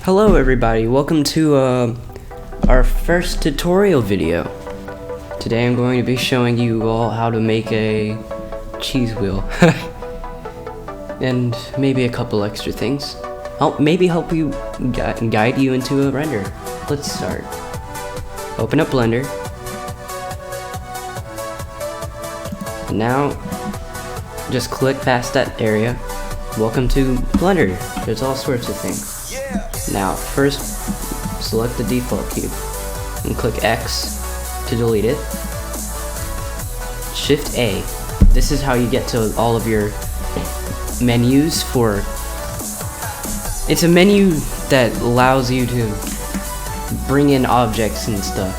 Hello everybody, welcome to our first tutorial video. Today I'm going to be showing you all how to make a cheese wheel. And maybe a couple extra things. I'll maybe help you guide you into a render. Let's start. Open up Blender. And now just click past that area. Welcome to Blender. There's all sorts of things. Now, first, select the default cube and click X to delete it. Shift A. This is how you get to all of your menus for... It's a menu that allows you to bring in objects and stuff.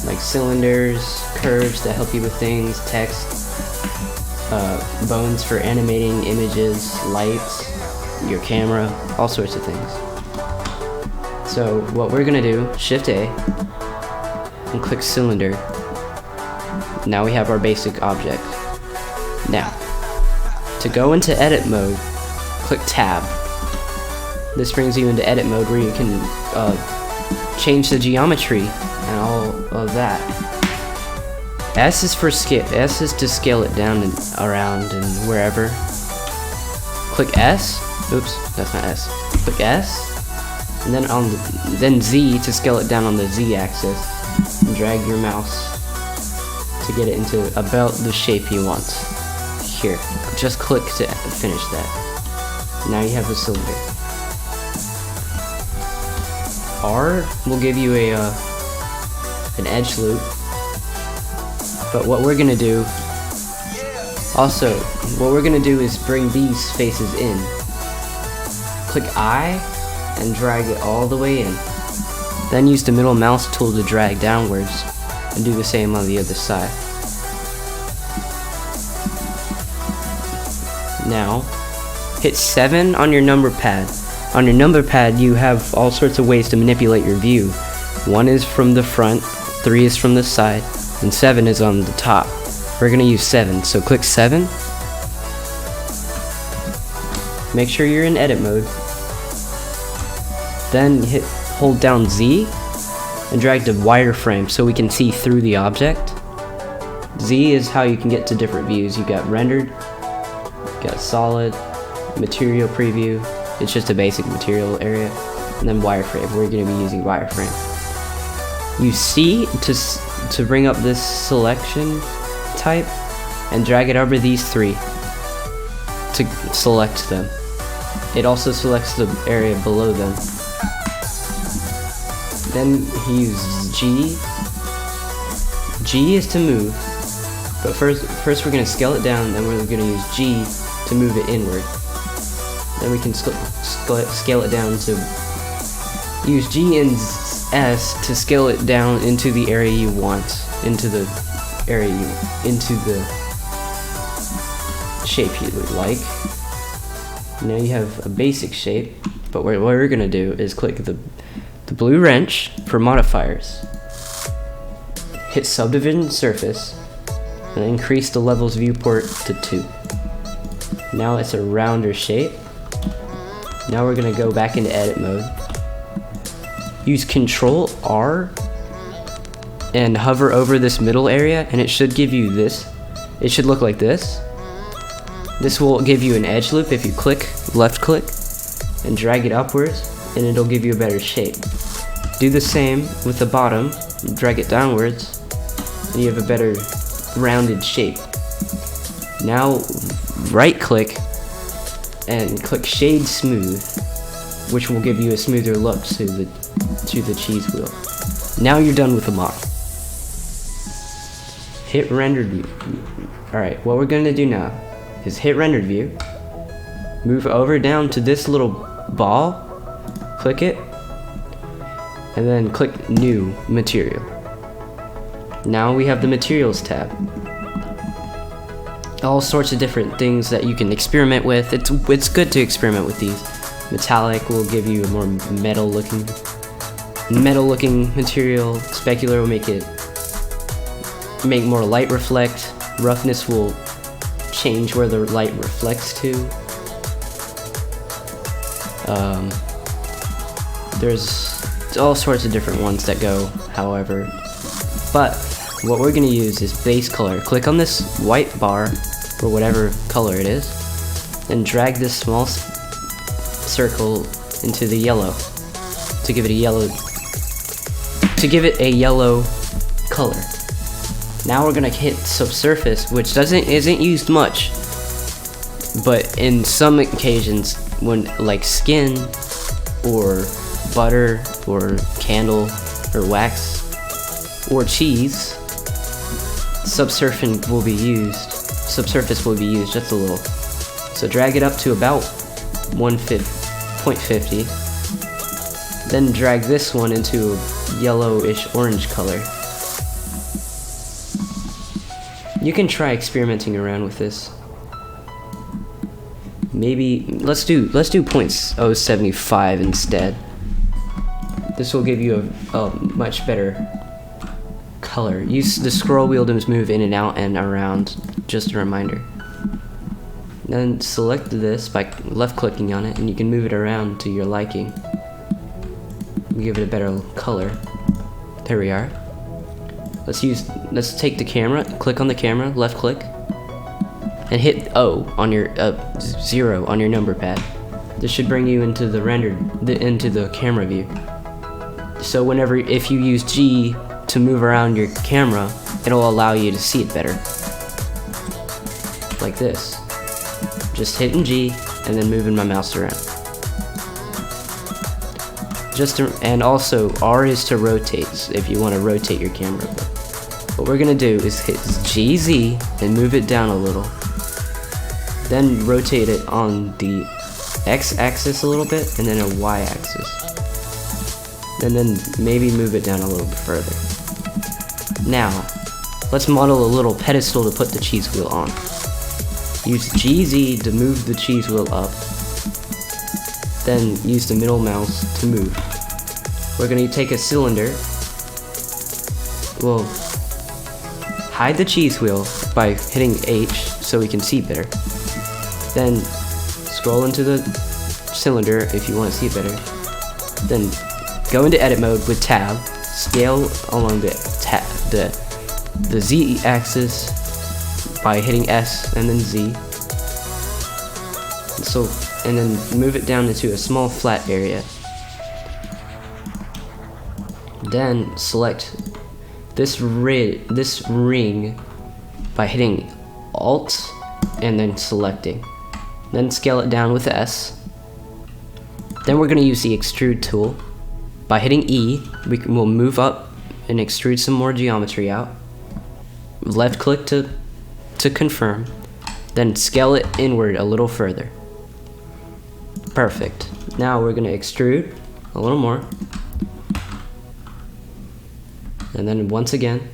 Like cylinders, curves that help you with things, text, bones for animating images, lights, your camera, all sorts of things. So what we're gonna do, Shift A, and click cylinder. Now we have our basic object. Now, to go into edit mode, click Tab. This brings you into edit mode where you can change the geometry and all of that. S is for scale. S is to scale it down and around and wherever. Click S. Oops, that's not S. Click S. And then Z to scale it down on the Z axis, and drag your mouse to get it into about the shape you want. Here, just click to finish that. Now you have a cylinder. R will give you an edge loop, but what we're gonna do is bring these faces in. Click I and drag it all the way in. Then use the middle mouse tool to drag downwards and do the same on the other side. Now, hit 7 on your number pad. On your number pad, you have all sorts of ways to manipulate your view. 1 is from the front, 3 is from the side, and 7 is on the top. We're gonna use 7, so click 7. Make sure you're in edit mode. Then hold down Z and drag the wireframe so we can see through the object. Z is how you can get to different views. You got rendered, you got solid, material preview. It's just a basic material area, and then wireframe. We're going to be using wireframe. Use C to bring up this selection type and drag it over these 3 to select them. It also selects the area below them. Then use G. G is to move, but first we're going to scale it down, then we're going to use G to move it inward. Then we can scale it down to use G and S to scale it down into the area you want, into the shape you would like. Now you have a basic shape, but what we're going to do is click the blue wrench for modifiers. Hit subdivision surface and increase the levels viewport to 2. Now it's a rounder shape. Now we're gonna go back into edit mode. Use Control R and hover over this middle area, and it should give you this. It should look like this. This will give you an edge loop if you left click and drag it upwards, and it'll give you a better shape. Do the same with the bottom, drag it downwards, and you have a better rounded shape. Now right click and click Shade Smooth, which will give you a smoother look to the cheese wheel. Now you're done with the model. Hit rendered view. Alright, what we're gonna do now is hit rendered view, move over down to this little ball, click it, and then click New Material. Now we have the Materials tab. All sorts of different things that you can experiment with. It's good to experiment with these. Metallic will give you a more metal looking material. Specular will make more light reflect. Roughness will change where the light reflects to. There's all sorts of different ones that go however, but what we're going to use is base color. Click on this white bar, or whatever color it is, and drag this small circle into the yellow to give it a yellow color. Now we're gonna hit subsurface, which isn't used much, but in some occasions, when like skin or butter or candle or wax or cheese, subsurface will be used just a little. So drag it up to about 0.50, then drag this one into a yellowish orange color. You can try experimenting around with this. Maybe let's do 0.075 instead. This will give you a much better color. Use the scroll wheel to move in and out and around. Just a reminder. Then select this by left clicking on it, and you can move it around to your liking. Give it a better color. There we are. Let's take the camera, click on the camera, left click, and hit O on your 0 on your number pad. This should bring you into the into the camera view. So if you use G to move around your camera, it'll allow you to see it better. Like this. Just hitting G and then moving my mouse around. And also R is to rotate if you want to rotate your camera. What we're gonna do is hit GZ and move it down a little. Then rotate it on the X axis a little bit and then a Y axis. And then maybe move it down a little bit further. Now, let's model a little pedestal to put the cheese wheel on. Use GZ to move the cheese wheel up. Then use the middle mouse to move. We're going to take a cylinder. We'll hide the cheese wheel by hitting H so we can see better. Then scroll into the cylinder if you want to see it better. Then go into edit mode with tab. Scale along the Z axis by hitting S and then Z. And then move it down into a small flat area. Then select this ring by hitting Alt and then selecting. Then scale it down with S. Then we're going to use the extrude tool. By hitting E, we'll move up and extrude some more geometry out. Left click to confirm. Then scale it inward a little further. Perfect. Now we're going to extrude a little more. And then once again.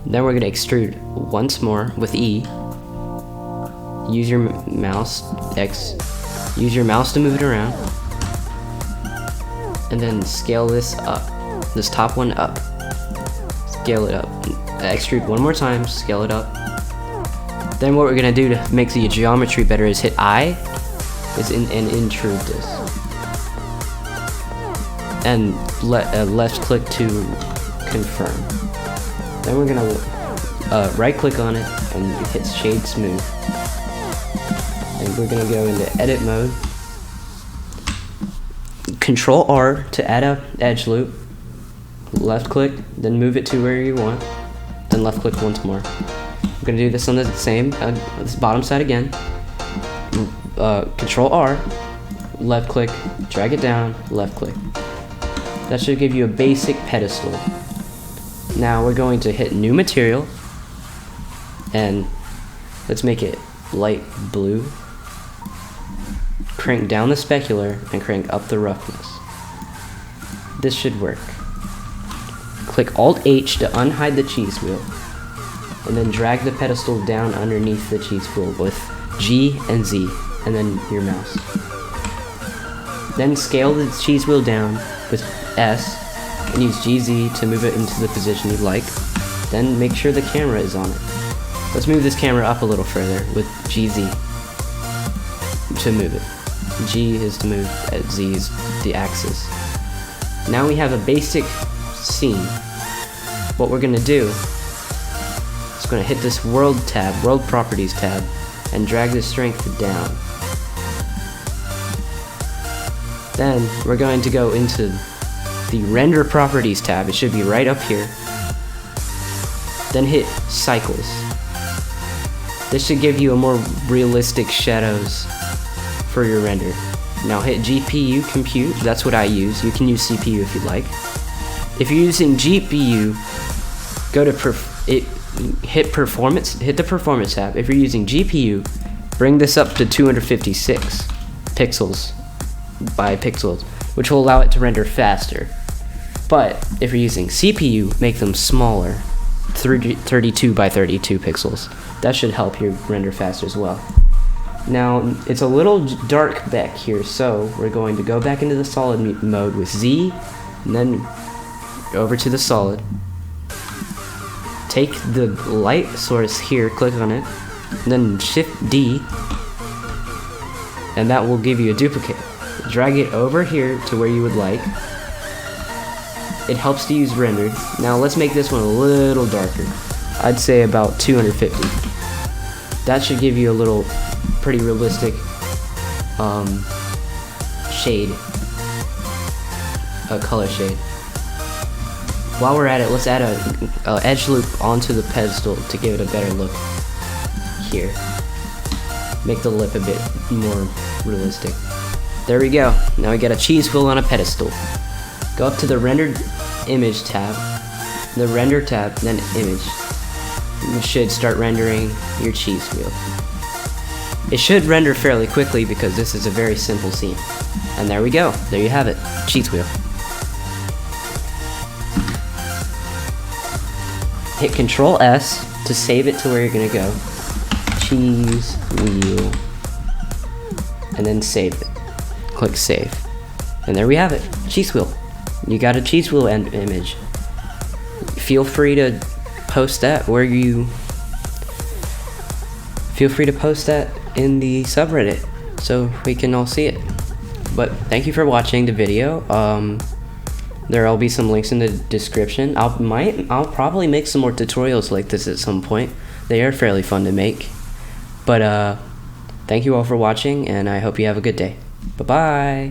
Then we're going to extrude once more with E. Use your mouse, use your mouse to move it around. And then scale this up. This top one up. Scale it up. Extrude one more time, scale it up. Then what we're going to do to make the geometry better is hit I and intrude this. And left click to confirm. Then we're going to right click on it and hit shade smooth. And we're going to go into edit mode. Control R to add a edge loop. Left click, then move it to where you want. Then left click once more. We're going to do this on the same this bottom side again. Control R, left click, drag it down, left click. That should give you a basic pedestal. Now we're going to hit new material, and let's make it light blue. Crank down the specular and crank up the roughness. This should work. Click Alt H to unhide the cheese wheel, and then drag the pedestal down underneath the cheese wheel with G and Z, and then your mouse. Then scale the cheese wheel down with S, and use GZ to move it into the position you'd like. Then make sure the camera is on it. Let's move this camera up a little further with GZ to move it. G is to move, Z is the axis. Now we have a basic scene. What we're gonna do is gonna hit this world tab, world properties tab, and drag the strength down. Then we're going to go into the render properties tab. It should be right up here. Then hit cycles. This should give you a more realistic shadows for your render. Now hit GPU compute. That's what I use. You can use CPU if you'd like. If you're using GPU, go to hit performance. Hit the performance tab. If you're using GPU, bring this up to 256 pixels by pixels, which will allow it to render faster. But if you're using CPU, make them smaller, 32 by 32 pixels. That should help you render faster as well. Now, it's a little dark back here, so we're going to go back into the solid mode with Z, and then over to the solid. Take the light source here, click on it, and then Shift D, and that will give you a duplicate. Drag it over here to where you would like. It helps to use rendered. Now let's make this one a little darker. I'd say about 250. That should give you a little pretty realistic shade, a color shade. While we're at it, let's add a edge loop onto the pedestal to give it a better look here. Make the lip a bit more realistic. There we go. Now we got a cheese wheel on a pedestal. Go up to the rendered image tab, the render tab, then image. You should start rendering your cheese wheel. It should render fairly quickly because this is a very simple scene. And there we go. There you have it. Cheese wheel. Hit Control S to save it to where you're gonna go. Cheese wheel. And then save it. Click save. And there we have it. Cheese wheel. You got a cheese wheel image. Feel free to post that in the subreddit so we can all see it. But thank you for watching the video. There'll be some links in the description. I'll probably make some more tutorials like this at some point. They are fairly fun to make. But thank you all for watching, and I hope you have a good day. Bye bye.